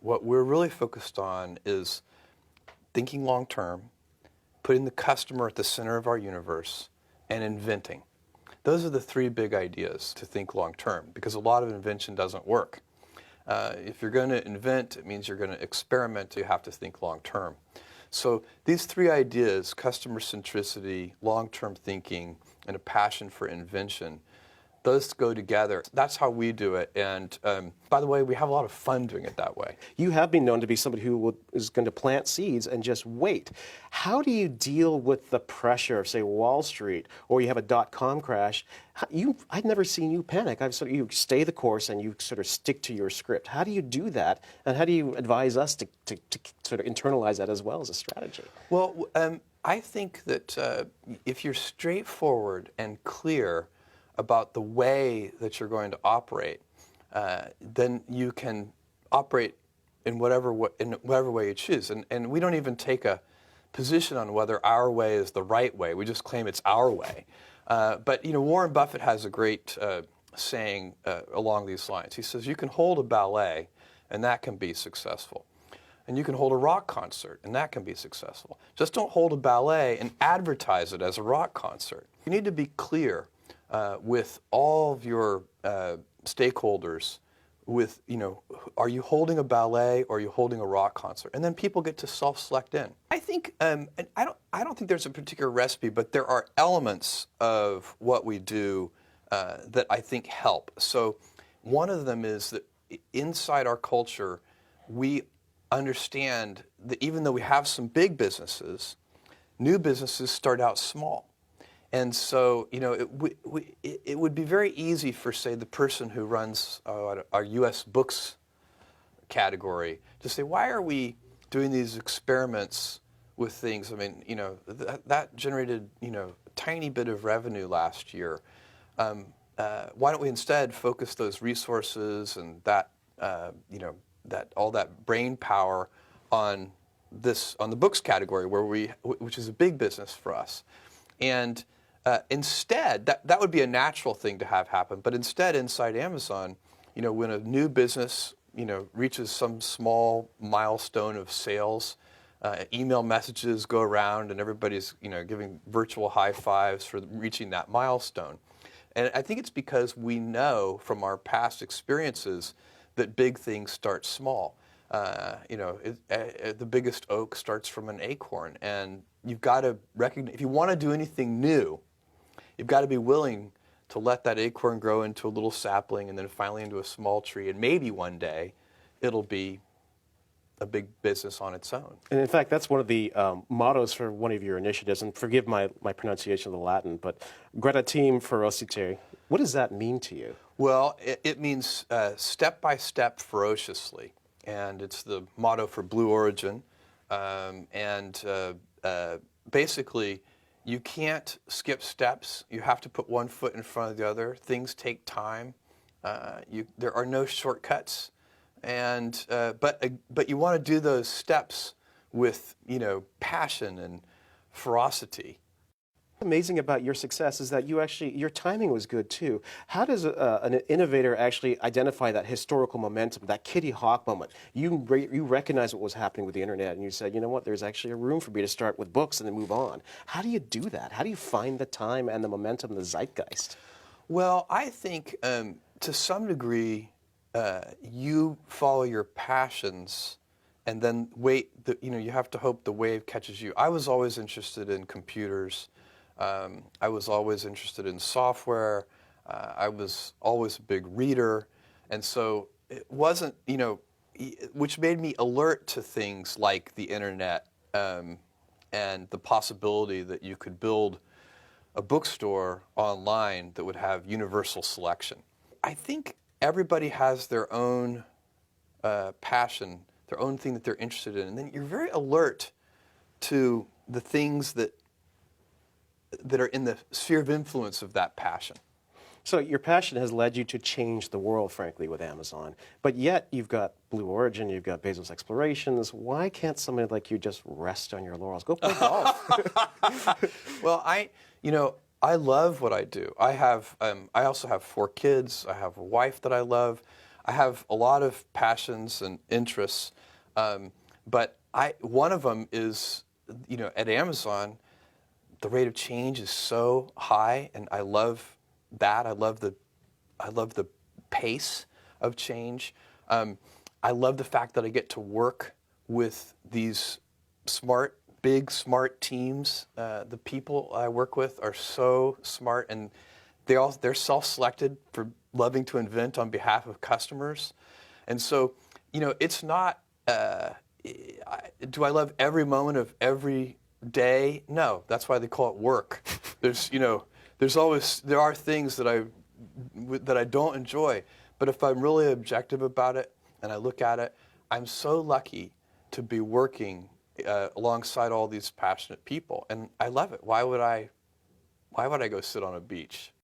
what we're really focused on is thinking long term, putting the customer at the center of our universe, and inventing. Those are the three big ideas to think long term, because a lot of invention doesn't work. If you're going to invent, it means you're going to experiment. You have to think long term. So these three ideas, customer centricity, long-term thinking, and a passion for invention, those go together. That's how we do it. And by the way, we have a lot of fun doing it that way. You have been known to be somebody who is going to plant seeds and just wait. How do you deal with the pressure of, say, Wall Street, or you have a dot-com crash? I've never seen you panic. You stay the course and you sort of stick to your script. How do you do that? And how do you advise us to sort of internalize that as well as a strategy? Well, I think that if you're straightforward and clear about the way that you're going to operate, then you can operate in whatever way you choose. And we don't even take a position on whether our way is the right way. We just claim it's our way. But Warren Buffett has a great saying along these lines. He says, you can hold a ballet, and that can be successful. And you can hold a rock concert, and that can be successful. Just don't hold a ballet and advertise it as a rock concert. You need to be clear with all of your stakeholders with, are you holding a ballet or are you holding a rock concert? And then people get to self-select in. I think, and I don't think there's a particular recipe, but there are elements of what we do that I think help. So one of them is that inside our culture, we understand that even though we have some big businesses, new businesses start out small. And so, it would be very easy for, say, the person who runs our U.S. books category to say, why are we doing these experiments with things? I mean, that generated, a tiny bit of revenue last year. Why don't we instead focus those resources and that, all that brain power on the books category, which is a big business for us. And instead, that would be a natural thing to have happen. But instead, inside Amazon, when a new business, reaches some small milestone of sales, email messages go around and everybody's, giving virtual high fives for reaching that milestone. And I think it's because we know from our past experiences that big things start small. The biggest oak starts from an acorn, and you've got to recognize, if you want to do anything new, you've got to be willing to let that acorn grow into a little sapling and then finally into a small tree, and maybe one day it'll be a big business on its own. And in fact, that's one of the mottos for one of your initiatives, and forgive my pronunciation of the Latin, but gradatim ferociter. What does that mean to you? Well, it means step by step ferociously, and it's the motto for Blue Origin. Basically, you can't skip steps. You have to put one foot in front of the other. Things take time. There are no shortcuts, but you want to do those steps with passion and ferocity. Amazing about your success is that your timing was good too. How does an innovator actually identify that historical momentum, that Kitty Hawk moment? You recognize what was happening with the internet, and you said, you know what, there's actually a room for me to start with books and then move on. How do you do that? How do you find the time and the momentum, the zeitgeist? Well, I think to some degree, you follow your passions and then wait. You have to hope the wave catches you. I was always interested in computers. I was always interested in software. I was always a big reader. And so it wasn't, which made me alert to things like the internet and the possibility that you could build a bookstore online that would have universal selection. I think everybody has their own passion, their own thing that they're interested in. And then you're very alert to the things that are in the sphere of influence of that passion. So your passion has led you to change the world, frankly, with Amazon. But yet you've got Blue Origin, you've got Bezos Explorations. Why can't somebody like you just rest on your laurels? Go play golf. Well, I love what I do. I also have 4 kids. I have a wife that I love. I have a lot of passions and interests, but one of them is, at Amazon, the rate of change is so high, and I love that. I love the pace of change. I love the fact that I get to work with these big smart teams. The people I work with are so smart, and they're self-selected for loving to invent on behalf of customers. And so, it's not. Do I love every moment of every day? No, that's why they call it work. There are things that I don't enjoy, but if I'm really objective about it and I look at it, I'm so lucky to be working alongside all these passionate people, and I love it. Why would I go sit on a beach?